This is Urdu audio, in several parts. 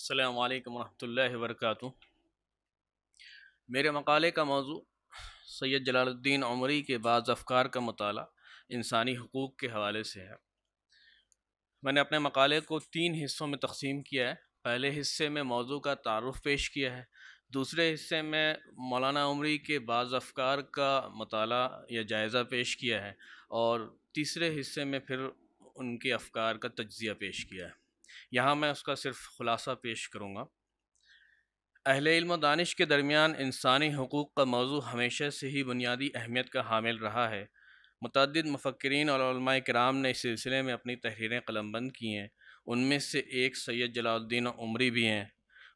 السلام علیکم ورحمۃ اللہ وبرکاتہ۔ میرے مقالے کا موضوع سید جلال الدین عمری کے بعض افکار کا مطالعہ انسانی حقوق کے حوالے سے ہے۔ میں نے اپنے مقالے کو 3 حصوں میں تقسیم کیا ہے۔ پہلے حصے میں موضوع کا تعارف پیش کیا ہے، دوسرے حصے میں مولانا عمری کے بعض افکار کا مطالعہ یا جائزہ پیش کیا ہے، اور تیسرے حصے میں پھر ان کے افکار کا تجزیہ پیش کیا ہے۔ یہاں میں اس کا صرف خلاصہ پیش کروں گا۔ اہل علم و دانش کے درمیان انسانی حقوق کا موضوع ہمیشہ سے ہی بنیادی اہمیت کا حامل رہا ہے۔ متعدد مفکرین اور علماء کرام نے اس سلسلے میں اپنی تحریریں قلم بند کی ہیں۔ ان میں سے ایک سید جلال الدین عمری بھی ہیں۔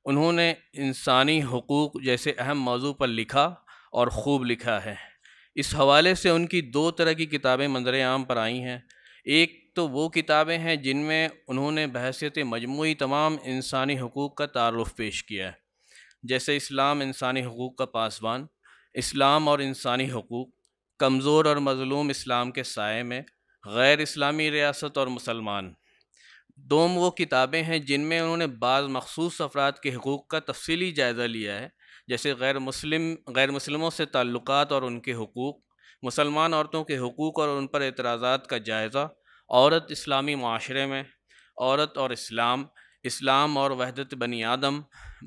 انہوں نے انسانی حقوق جیسے اہم موضوع پر لکھا اور خوب لکھا ہے۔ اس حوالے سے ان کی 2 طرح کی کتابیں منظر عام پر آئی ہیں۔ ایک تو وہ کتابیں ہیں جن میں انہوں نے بحیثیت مجموعی تمام انسانی حقوق کا تعارف پیش کیا ہے، جیسے اسلام انسانی حقوق کا پاسبان، اسلام اور انسانی حقوق، کمزور اور مظلوم اسلام کے سائے میں، غیر اسلامی ریاست اور مسلمان۔ دوم وہ کتابیں ہیں جن میں انہوں نے بعض مخصوص افراد کے حقوق کا تفصیلی جائزہ لیا ہے، جیسے غیر مسلموں سے تعلقات اور ان کے حقوق، مسلمان عورتوں کے حقوق اور ان پر اعتراضات کا جائزہ، عورت اسلامی معاشرے میں، عورت اور اسلام، اسلام اور وحدت بنی آدم،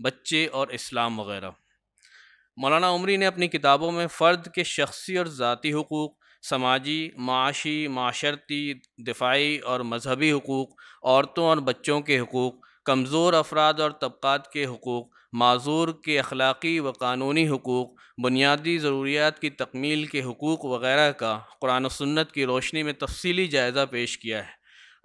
بچے اور اسلام وغیرہ۔ مولانا عمری نے اپنی کتابوں میں فرد کے شخصی اور ذاتی حقوق، سماجی، معاشی، معاشرتی، دفاعی اور مذہبی حقوق، عورتوں اور بچوں کے حقوق، کمزور افراد اور طبقات کے حقوق، معذور کے اخلاقی و قانونی حقوق، بنیادی ضروریات کی تکمیل کے حقوق وغیرہ کا قرآن و سنت کی روشنی میں تفصیلی جائزہ پیش کیا ہے۔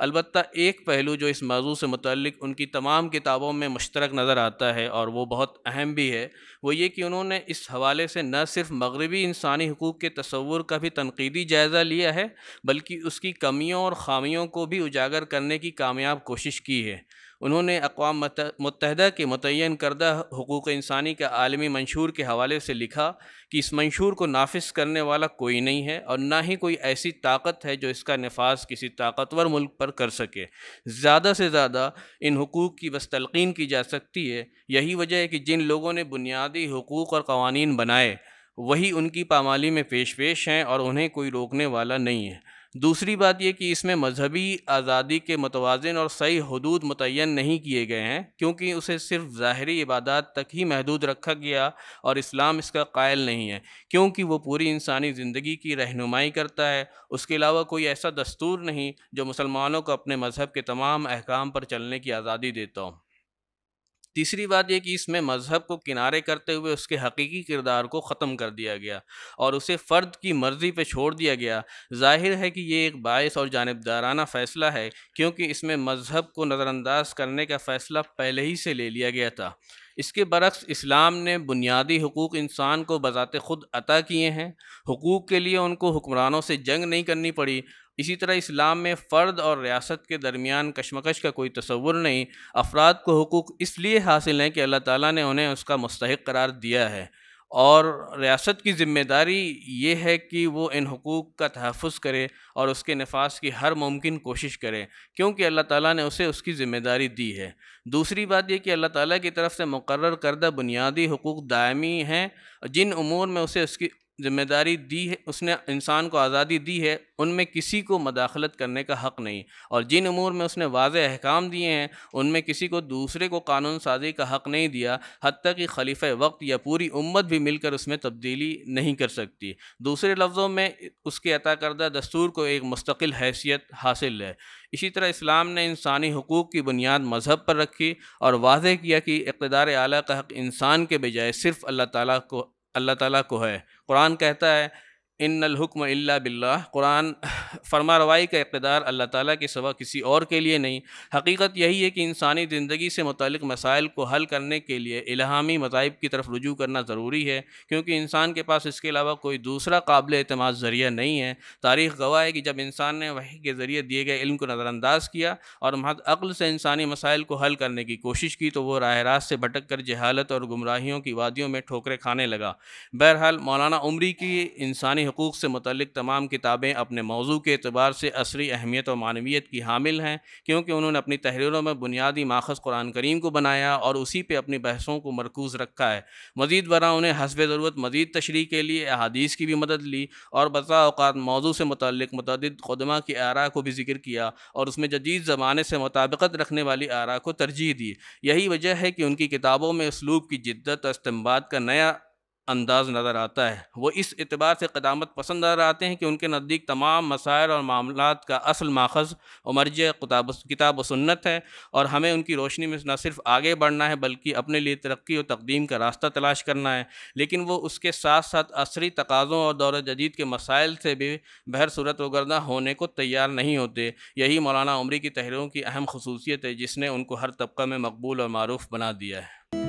البتہ ایک پہلو جو اس موضوع سے متعلق ان کی تمام کتابوں میں مشترک نظر آتا ہے اور وہ بہت اہم بھی ہے، وہ یہ کہ انہوں نے اس حوالے سے نہ صرف مغربی انسانی حقوق کے تصور کا بھی تنقیدی جائزہ لیا ہے، بلکہ اس کی کمیوں اور خامیوں کو بھی اجاگر کرنے کی کامیاب کوشش کی ہے۔ انہوں نے اقوام متحدہ کے متعین کردہ حقوق انسانی کا عالمی منشور کے حوالے سے لکھا کہ اس منشور کو نافذ کرنے والا کوئی نہیں ہے، اور نہ ہی کوئی ایسی طاقت ہے جو اس کا نفاذ کسی طاقتور ملک پر کر سکے۔ زیادہ سے زیادہ ان حقوق کی بس تلقین کی جا سکتی ہے۔ یہی وجہ ہے کہ جن لوگوں نے بنیادی حقوق اور قوانین بنائے وہی ان کی پامالی میں پیش ہیں، اور انہیں کوئی روکنے والا نہیں ہے۔ دوسری بات یہ کہ اس میں مذہبی آزادی کے متوازن اور صحیح حدود متعین نہیں کیے گئے ہیں، کیونکہ اسے صرف ظاہری عبادات تک ہی محدود رکھا گیا، اور اسلام اس کا قائل نہیں ہے، کیونکہ وہ پوری انسانی زندگی کی رہنمائی کرتا ہے۔ اس کے علاوہ کوئی ایسا دستور نہیں جو مسلمانوں کو اپنے مذہب کے تمام احکام پر چلنے کی آزادی دیتا ہو۔ تیسری بات یہ کہ اس میں مذہب کو کنارے کرتے ہوئے اس کے حقیقی کردار کو ختم کر دیا گیا اور اسے فرد کی مرضی پہ چھوڑ دیا گیا۔ ظاہر ہے کہ یہ ایک باعث اور جانبدارانہ فیصلہ ہے، کیونکہ اس میں مذہب کو نظر انداز کرنے کا فیصلہ پہلے ہی سے لے لیا گیا تھا۔ اس کے برعکس اسلام نے بنیادی حقوق انسان کو بذات خود عطا کیے ہیں۔ حقوق کے لیے ان کو حکمرانوں سے جنگ نہیں کرنی پڑی۔ اسی طرح اسلام میں فرد اور ریاست کے درمیان کشمکش کا کوئی تصور نہیں۔ افراد کو حقوق اس لیے حاصل ہیں کہ اللہ تعالیٰ نے انہیں اس کا مستحق قرار دیا ہے، اور ریاست کی ذمہ داری یہ ہے کہ وہ ان حقوق کا تحفظ کرے اور اس کے نفاذ کی ہر ممکن کوشش کرے، کیونکہ اللہ تعالیٰ نے اسے اس کی ذمہ داری دی ہے۔ دوسری بات یہ کہ اللہ تعالیٰ کی طرف سے مقرر کردہ بنیادی حقوق دائمی ہیں۔ جن امور میں اسے اس کی ذمہ داری دی ہے، اس نے انسان کو آزادی دی ہے، ان میں کسی کو مداخلت کرنے کا حق نہیں، اور جن امور میں اس نے واضح احکام دیے ہیں ان میں کسی کو دوسرے کو قانون سازی کا حق نہیں دیا، حتیٰ کہ خلیفہ وقت یا پوری امت بھی مل کر اس میں تبدیلی نہیں کر سکتی۔ دوسرے لفظوں میں اس کے عطا کردہ دستور کو ایک مستقل حیثیت حاصل ہے۔ اسی طرح اسلام نے انسانی حقوق کی بنیاد مذہب پر رکھی اور واضح کیا کہ اقتدار اعلیٰ کا حق انسان کے بجائے صرف اللہ تعالیٰ کو ہے۔ قرآن کہتا ہے ان الحکم الا باللہ، قرآن فرما روائی کا اقتدار اللہ تعالیٰ کے سوا کسی اور کے لیے نہیں۔ حقیقت یہی ہے کہ انسانی زندگی سے متعلق مسائل کو حل کرنے کے لیے الہامی مذاہب کی طرف رجوع کرنا ضروری ہے، کیونکہ انسان کے پاس اس کے علاوہ کوئی دوسرا قابل اعتماد ذریعہ نہیں ہے۔ تاریخ گواہ ہے کہ جب انسان نے وحی کے ذریعے دیے گئے علم کو نظر انداز کیا اور محض عقل سے انسانی مسائل کو حل کرنے کی کوشش کی تو وہ راہ راست سے بھٹک کر جہالت اور گمراہیوں کی وادیوں میں ٹھوکریں کھانے لگا۔ بہرحال مولانا عمری کی انسانی حقوق سے متعلق تمام کتابیں اپنے موضوع کے اعتبار سے عصری اہمیت و معنویت کی حامل ہیں، کیونکہ انہوں نے اپنی تحریروں میں بنیادی ماخذ قرآن کریم کو بنایا اور اسی پہ اپنی بحثوں کو مرکوز رکھا ہے۔ مزید برآں انہیں حسب ضرورت مزید تشریح کے لیے احادیث کی بھی مدد لی اور بعض اوقات موضوع سے متعلق متعدد قدماء کی آراء کو بھی ذکر کیا اور اس میں جدید زمانے سے مطابقت رکھنے والی آراء کو ترجیح دی۔ یہی وجہ ہے کہ ان کی کتابوں میں اسلوب کی جدت اور استنباط کا نیا انداز نظر آتا ہے۔ وہ اس اعتبار سے قدامت پسند نظر آتے ہیں کہ ان کے نزدیک تمام مسائل اور معاملات کا اصل ماخذ و مرجع کتاب و سنت ہے، اور ہمیں ان کی روشنی میں نہ صرف آگے بڑھنا ہے بلکہ اپنے لیے ترقی و تقدیم کا راستہ تلاش کرنا ہے۔ لیکن وہ اس کے ساتھ ساتھ عصری تقاضوں اور دور جدید کے مسائل سے بھی بہر صورت روگرداں ہونے کو تیار نہیں ہوتے۔ یہی مولانا عمری کی تحریروں کی اہم خصوصیت ہے جس نے ان کو ہر طبقہ میں مقبول اور معروف بنا دیا ہے۔